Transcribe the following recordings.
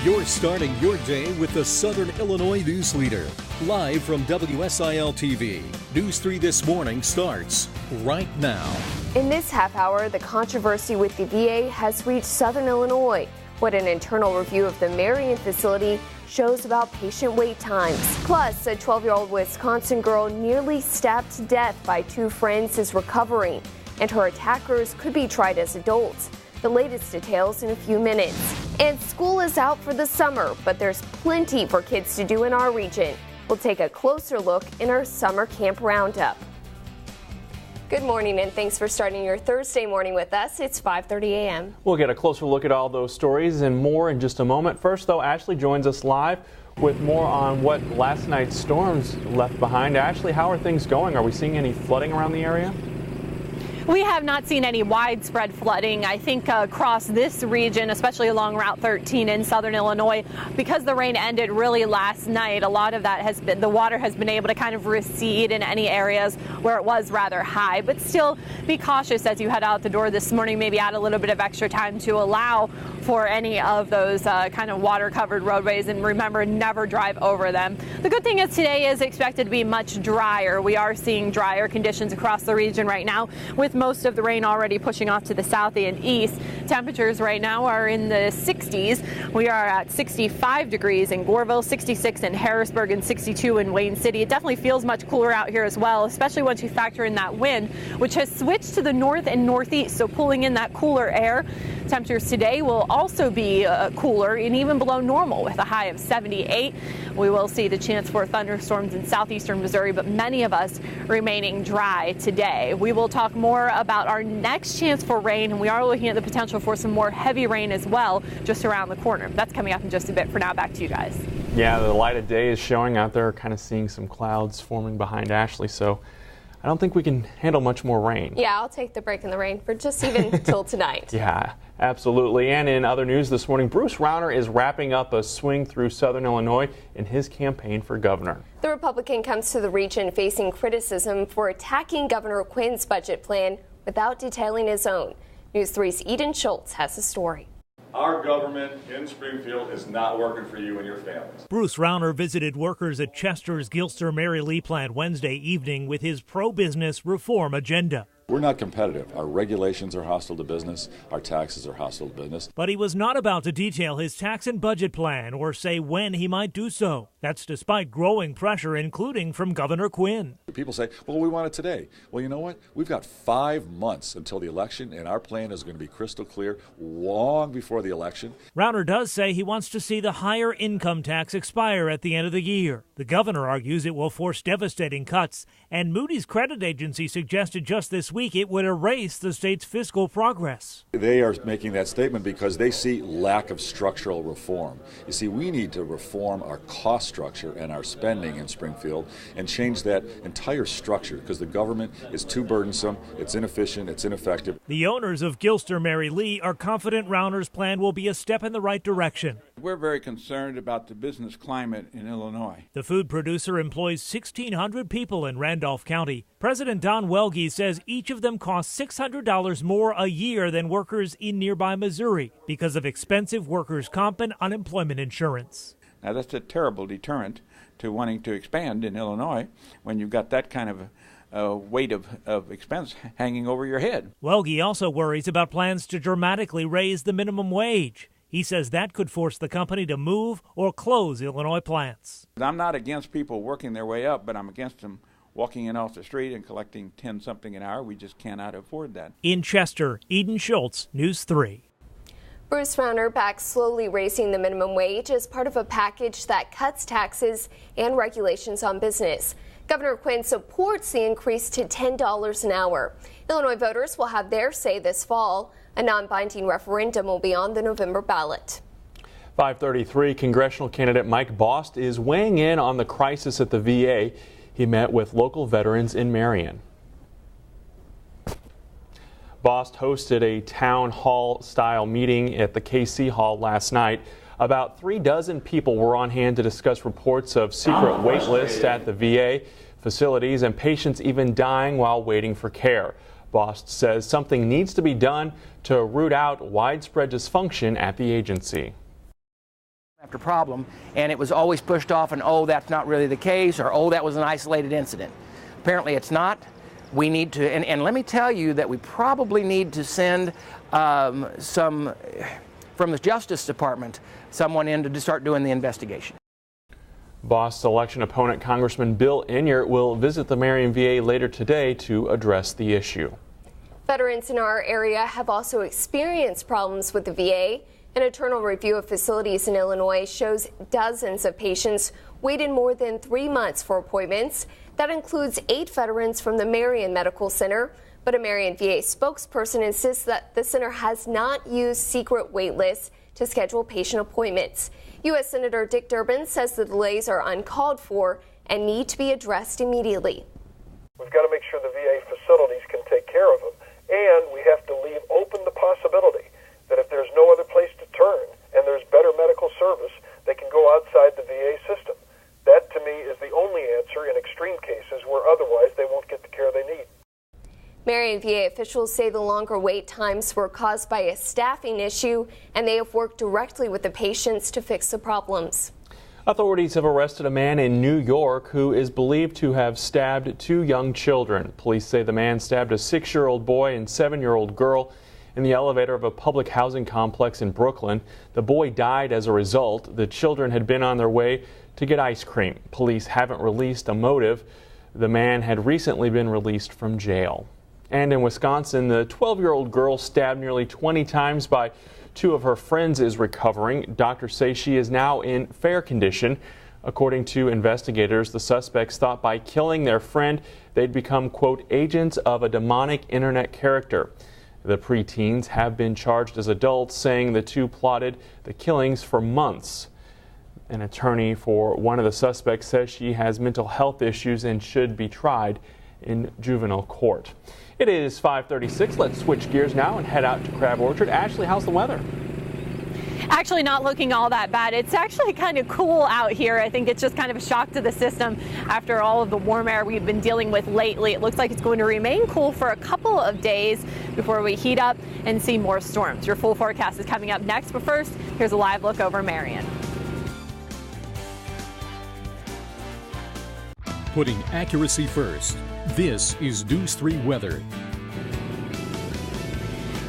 You're starting your day with the Southern Illinois News Leader. Live from WSIL TV, News 3 This Morning starts right now. In this half hour, the controversy with the VA has reached Southern Illinois. What an internal review of the Marion facility shows about patient wait times. Plus, a 12-year-old Wisconsin girl nearly stabbed to death by two friends is recovering, and her attackers could be tried as adults. The latest details in a few minutes. And school is out for the summer, but there's plenty for kids to do in our region. We'll take a closer look in our summer camp roundup. Good morning, and thanks for starting your Thursday morning with us. It's 5:30 a.m. We'll get a closer look at all those stories and more in just a moment. First, though, Ashley joins us live with more on what last night's storms left behind. Ashley, how are things going? Are we seeing any flooding around the area? We have not seen any widespread flooding. I think across this region, especially along Route 13 in Southern Illinois, because the rain ended really last night, a lot of that has been, the water has been able to kind of recede in any areas where it was rather high. But still be cautious as you head out the door this morning. Maybe add a little bit of extra time to allow for any of those kind of water covered roadways, and remember, never drive over them. The good thing is today is expected to be much drier. We are seeing drier conditions across the region right now, with most of the rain already pushing off to the south and east. Temperatures right now are in the 60s. We are at 65 degrees in Goreville, 66 in Harrisburg, and 62 in Wayne City. It definitely feels much cooler out here as well, especially once you factor in that wind, which has switched to the north and northeast, so pulling in that cooler air. Temperatures today will also be cooler and even below normal with a high of 78. We will see the chance for thunderstorms in southeastern Missouri, but many of us remaining dry today. We will talk more about our next chance for rain, and we are looking at the potential for some more heavy rain as well just around the corner. That's coming up in just a bit. For now, back to you guys. Yeah, the light of day is showing out there, kind of seeing some clouds forming behind Ashley, so I don't think we can handle much more rain. Yeah, I'll take the break in the rain for just even till tonight. Yeah, absolutely. And in other news this morning, Bruce Rauner is wrapping up a swing through Southern Illinois in his campaign for governor. The Republican comes to the region facing criticism for attacking Governor Quinn's budget plan without detailing his own. News 3's Eden Schultz has the story. Our government in Springfield is not working for you and your families. Bruce Rauner visited workers at Chester's Gilster Mary Lee plant Wednesday evening with his pro-business reform agenda. We're not competitive. Our regulations are hostile to business. Our taxes are hostile to business. But he was not about to detail his tax and budget plan or say when he might do so. That's despite growing pressure, including from Governor Quinn. People say, well, we want it today. Well, you know what? We've got 5 months until the election, and our plan is going to be crystal clear long before the election. Rauner does say he wants to see the higher income tax expire at the end of the year. The governor argues it will force devastating cuts, and Moody's credit agency suggested just this week it would erase the state's fiscal progress. They are making that statement because they see lack of structural reform. You see, we need to reform our cost structure and our spending in Springfield and change that entire structure because the government is too burdensome, it's inefficient, it's ineffective. The owners of Gilster Mary Lee are confident Rauner's plan will be a step in the right direction. We're very concerned about the business climate in Illinois. The food producer employs 1,600 people in Randolph County. President Don Welge says each of them costs $600 more a year than workers in nearby Missouri because of expensive workers' comp and unemployment insurance. Now, that's a terrible deterrent to wanting to expand in Illinois when you've got that kind of weight of expense hanging over your head. Welge also worries about plans to dramatically raise the minimum wage. He says that could force the company to move or close Illinois plants. I'm not against people working their way up, but I'm against them walking in off the street and collecting 10-something an hour. We just cannot afford that. In Chester, Eden Schultz, News 3. Bruce Rauner backs slowly raising the minimum wage as part of a package that cuts taxes and regulations on business. Governor Quinn supports the increase to $10 an hour. Illinois voters will have their say this fall. A non-binding referendum will be on the November ballot. 5:33, congressional candidate Mike Bost is weighing in on the crisis at the VA. He met with local veterans in Marion. Bost hosted a town hall style meeting at the KC Hall last night. About 36 people were on hand to discuss reports of secret wait lists at the VA facilities and patients even dying while waiting for care. Bost says something needs to be done to root out widespread dysfunction at the agency. After problem, and it was always pushed off, and oh, that's not really the case, or oh, that was an isolated incident. Apparently it's not. We need to, and let me tell you that we probably need to send some, from the Justice Department, someone in to start doing the investigation. Boss election opponent Congressman Bill Enyart will visit the Marion VA later today to address the issue. Veterans in our area have also experienced problems with the VA. An internal review of facilities in Illinois shows dozens of patients waited more than 3 months for appointments. That includes 8 veterans from the Marion Medical Center. But a Marion VA spokesperson insists that the center has not used secret wait lists to schedule patient appointments. U.S. Senator Dick Durbin says the delays are uncalled for and need to be addressed immediately. We've got to make sure the VA facilities can take care of them, and we have to leave open the possibility that if there's no other place to turn and there's better medical service, they can go outside the VA system. That, to me, is the only answer in extreme cases where otherwise they won't get the care they need. Marion VA officials say the longer wait times were caused by a staffing issue, and they have worked directly with the patients to fix the problems. Authorities have arrested a man in New York who is believed to have stabbed 2 young children. Police say the man stabbed a 6-year-old boy and 7-year-old girl in the elevator of a public housing complex in Brooklyn. The boy died as a result. The children had been on their way to get ice cream. Police haven't released a motive. The man had recently been released from jail. And in Wisconsin, the 12-year-old girl stabbed nearly 20 times by 2 of her friends is recovering. Doctors say she is now in fair condition. According to investigators, the suspects thought by killing their friend they'd become, quote, agents of a demonic internet character. The preteens have been charged as adults, saying the 2 plotted the killings for months. An attorney for one of the suspects says she has mental health issues and should be tried in juvenile court. It is 5:36. Let's switch gears now and head out to Crab Orchard. Ashley, how's the weather? Actually not looking all that bad. It's actually kind of cool out here. I think it's just kind of a shock to the system after all of the warm air we've been dealing with lately. It looks like it's going to remain cool for a couple of days before we heat up and see more storms. Your full forecast is coming up next, but first, here's a live look over Marion. Putting accuracy first. This is News 3 Weather.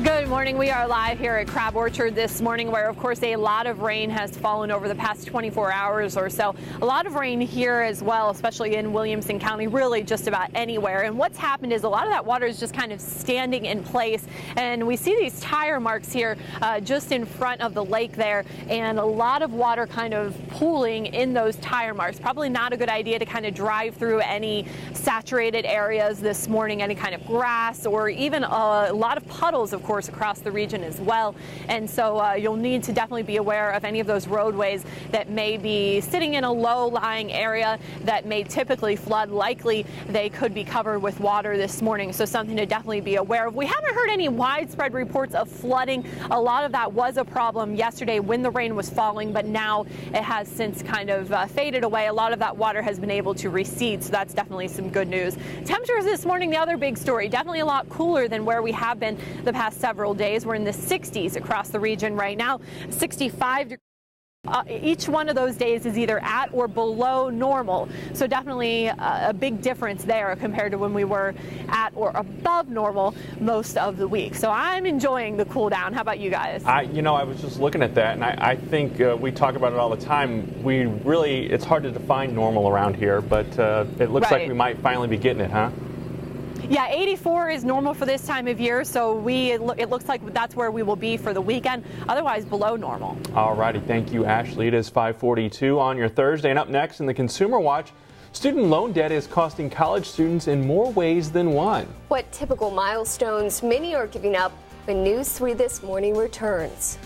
Good morning. We are live here at Crab Orchard this morning, where, of course, a lot of rain has fallen over the past 24 hours or so. A lot of rain here as well, especially in Williamson County, really just about anywhere. And what's happened is a lot of that water is just kind of standing in place. And we see these tire marks here just in front of the lake there, and a lot of water kind of pooling in those tire marks. Probably not a good idea to kind of drive through any saturated areas this morning, any kind of grass or even a lot of puddles, of course, across the region as well. And so you'll need to definitely be aware of any of those roadways that may be sitting in a low-lying area that may typically flood. Likely they could be covered with water this morning, so something to definitely be aware of. We haven't heard any widespread reports of flooding. A lot of that was a problem yesterday when the rain was falling, but now it has since kind of faded away. A lot of that water has been able to recede, so that's definitely some good news. Temperatures this morning, the other big story, definitely a lot cooler than where we have been the past several days. We're in the 60s across the region right now, 65 degrees. Each one of those days is either at or below normal, so definitely a big difference there compared to when we were at or above normal most of the week. So I'm enjoying the cool down. How about you guys? I was just looking at that, and I think we talk about it all the time. It's hard to define normal around here, but it looks like we might finally be getting it, huh? Yeah, 84 is normal for this time of year, so it looks like that's where we will be for the weekend, otherwise below normal. All righty, thank you, Ashley. It is 5:42 on your Thursday, and up next in the Consumer Watch, student loan debt is costing college students in more ways than one. What typical milestones many are giving up when News 3 This Morning returns.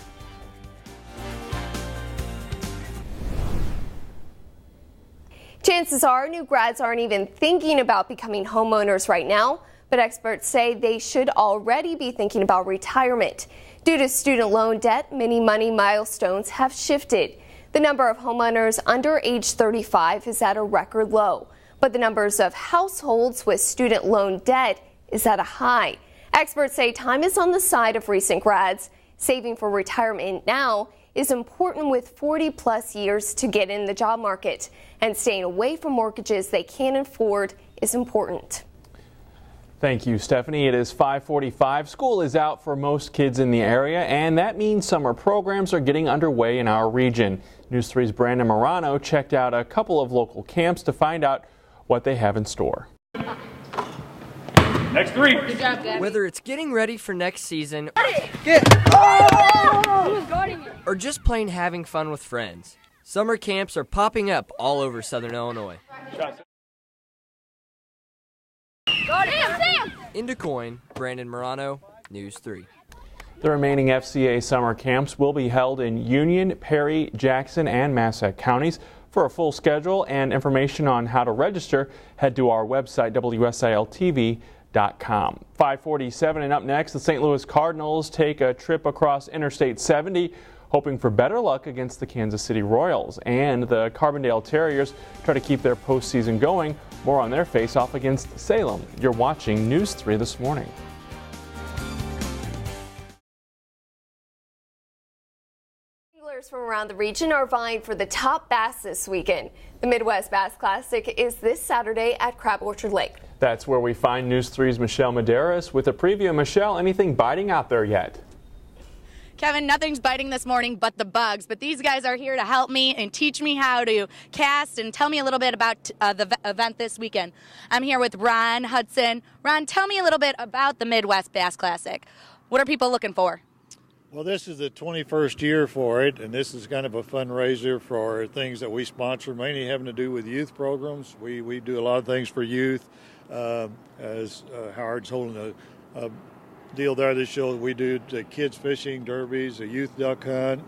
Chances are new grads aren't even thinking about becoming homeowners right now, but experts say they should already be thinking about retirement. Due to student loan debt, many money milestones have shifted. The number of homeowners under age 35 is at a record low, but the numbers of households with student loan debt is at a high. Experts say time is on the side of recent grads. Saving for retirement now is important with 40-plus years to get in the job market, and staying away from mortgages they can't afford is important. Thank you, Stephanie. It is 5:45. School is out for most kids in the area, and that means summer programs are getting underway in our region. News 3's Brandon Morano checked out a couple of local camps to find out what they have in store. Next three. Good job, Gabby. Whether it's getting ready for next season or just plain having fun with friends, summer camps are popping up all over Southern Illinois. In Des Moines, Brandon Morano, News 3. The remaining FCA summer camps will be held in Union, Perry, Jackson, and Massac counties. For a full schedule and information on how to register, head to our website, WSILTV.com. 5:47, and up next, the St. Louis Cardinals take a trip across Interstate 70, hoping for better luck against the Kansas City Royals. And the Carbondale Terriers try to keep their postseason going. More on their face-off against Salem. You're watching News 3 this morning. Anglers from around the region are vying for the top bass this weekend. The Midwest Bass Classic is this Saturday at Crab Orchard Lake. That's where we find News 3's Michelle Medeiros with a preview. Michelle, anything biting out there yet? Kevin, nothing's biting this morning but the bugs, but these guys are here to help me and teach me how to cast and tell me a little bit about the event this weekend. I'm here with Ron Hudson. Ron, tell me a little bit about the Midwest Bass Classic. What are people looking for? Well, this is the 21st year for it, and this is kind of a fundraiser for things that we sponsor, mainly having to do with youth programs. We do a lot of things for youth. As Howard's holding a deal there this show, we do the kids fishing derbies, a youth duck hunt,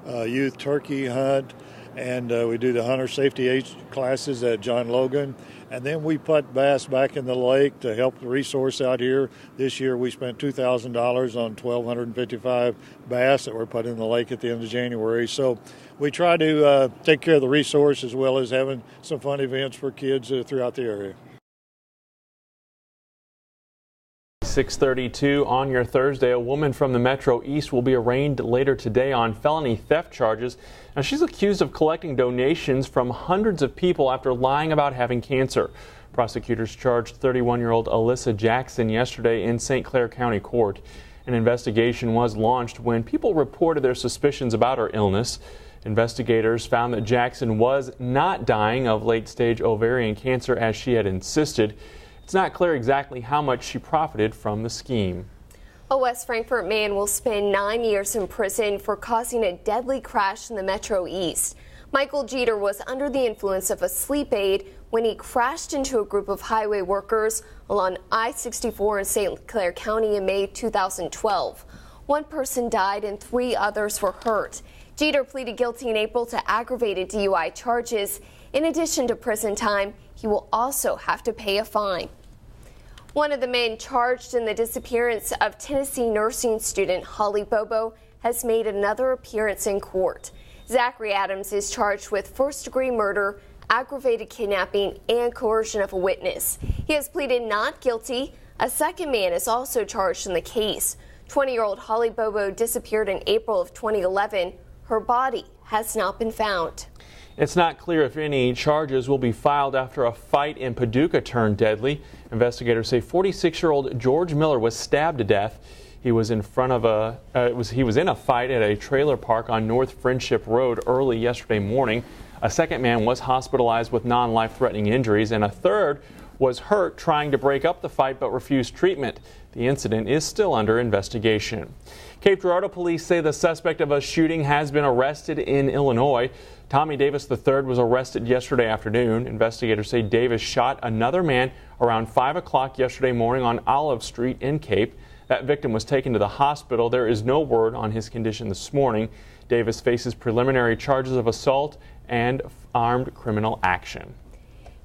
youth turkey hunt, and we do the hunter safety age classes at John Logan. And then we put bass back in the lake to help the resource out here. This year we spent $2,000 on 1,255 bass that were put in the lake at the end of January. So we try to take care of the resource as well as having some fun events for kids throughout the area. 6:32 on your Thursday. A woman from the Metro East will be arraigned later today on felony theft charges. Now, she's accused of collecting donations from hundreds of people after lying about having cancer. Prosecutors charged 31-year-old Alyssa Jackson yesterday in St. Clair County Court. An investigation was launched when people reported their suspicions about her illness. Investigators found that Jackson was not dying of late-stage ovarian cancer as she had insisted. It's not clear exactly how much she profited from the scheme. A West Frankfort man will spend 9 years in prison for causing a deadly crash in the Metro East. Michael Jeter was under the influence of a sleep aid when he crashed into a group of highway workers along I-64 in St. Clair County in May 2012. One person died and 3 others were hurt. Jeter pleaded guilty in April to aggravated DUI charges. In addition to prison time, he will also have to pay a fine. One of the men charged in the disappearance of Tennessee nursing student Holly Bobo has made another appearance in court. Zachary Adams is charged with first-degree murder, aggravated kidnapping, and coercion of a witness. He has pleaded not guilty. A second man is also charged in the case. 20-year-old Holly Bobo disappeared in April of 2011. Her body has not been found. It's not clear if any charges will be filed after a fight in Paducah turned deadly. Investigators say 46-year-old George Miller was stabbed to death. He was in a fight at a trailer park on North Friendship Road early yesterday morning. A second man was hospitalized with non-life-threatening injuries, and a third was hurt trying to break up the fight but refused treatment. The incident is still under investigation. Cape Girardeau police say the suspect of a shooting has been arrested in Illinois. Tommy Davis III was arrested yesterday afternoon. Investigators say Davis shot another man around 5 o'clock yesterday morning on Olive Street in Cape. That victim was taken to the hospital. There is no word on his condition this morning. Davis faces preliminary charges of assault and armed criminal action.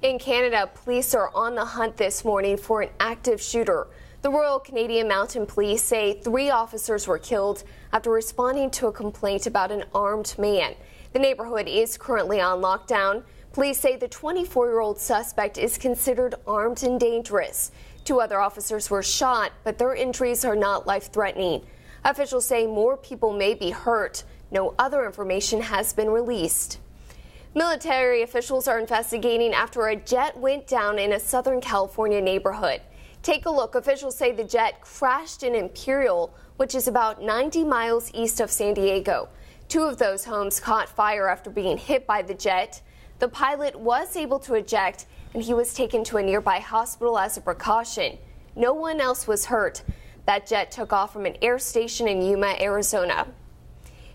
In Canada, police are on the hunt this morning for an active shooter. The Royal Canadian Mounted Police say 3 officers were killed after responding to a complaint about an armed man. The neighborhood is currently on lockdown. Police say the 24-year-old suspect is considered armed and dangerous. 2 other officers were shot, but their injuries are not life-threatening. Officials say more people may be hurt. No other information has been released. Military officials are investigating after a jet went down in a Southern California neighborhood. Take a look. Officials say the jet crashed in Imperial, which is about 90 miles east of San Diego. 2 of those homes caught fire after being hit by the jet. The pilot was able to eject, and he was taken to a nearby hospital as a precaution. No one else was hurt. That jet took off from an air station in Yuma, Arizona.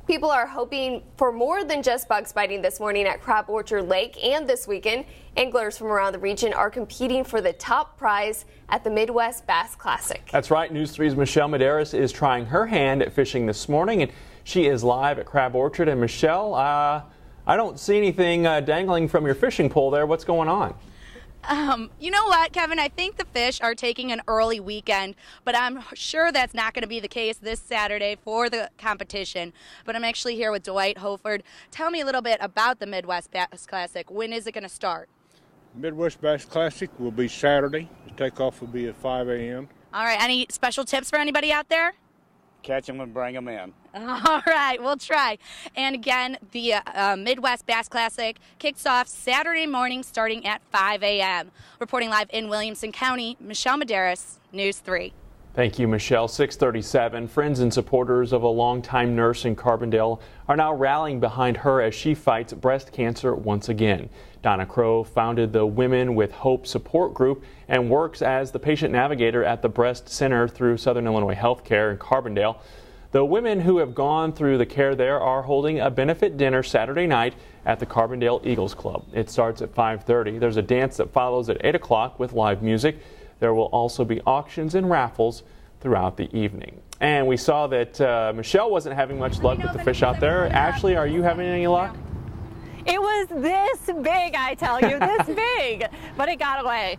People are hoping for more than just bugs biting this morning at Crab Orchard Lake, and this weekend, anglers from around the region are competing for the top prize at the Midwest Bass Classic. That's right. News 3's Michelle Medeiros is trying her hand at fishing this morning, and she is live at Crab Orchard. And Michelle, I don't see anything dangling from your fishing pole there. What's going on? You know what, Kevin? I think the fish are taking an early weekend, but I'm sure that's not going to be the case this Saturday for the competition. But I'm actually here with Dwight Hoford. Tell me a little bit about the Midwest Bass Classic. When is it going to start? Midwest Bass Classic will be Saturday. The takeoff will be at 5 a.m. All right. Any special tips for anybody out there? Catch them and bring them in. All right, we'll try. And again, the Midwest Bass Classic kicks off Saturday morning starting at 5 a.m. Reporting live in Williamson County, Michelle Medeiros, News 3. Thank you, Michelle. 6:37. Friends and supporters of a longtime nurse in Carbondale are now rallying behind her as she fights breast cancer once again. Donna Crow founded the Women with Hope support group and works as the patient navigator at the Breast Center through Southern Illinois Healthcare in Carbondale. The women who have gone through the care there are holding a benefit dinner Saturday night at the Carbondale Eagles Club. It starts at 5:30. There's a dance that follows at 8 o'clock with live music. There will also be auctions and raffles throughout the evening. And we saw that Michelle wasn't having much luck with the fish out there. Ashley, are you having any luck? It was this big, I tell you, this big, but it got away.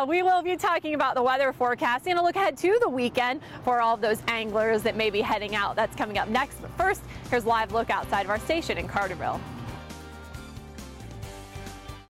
We will be talking about the weather forecast and a look ahead to the weekend for all of those anglers that may be heading out. That's coming up next. But first, here's a live look outside of our station in Carterville.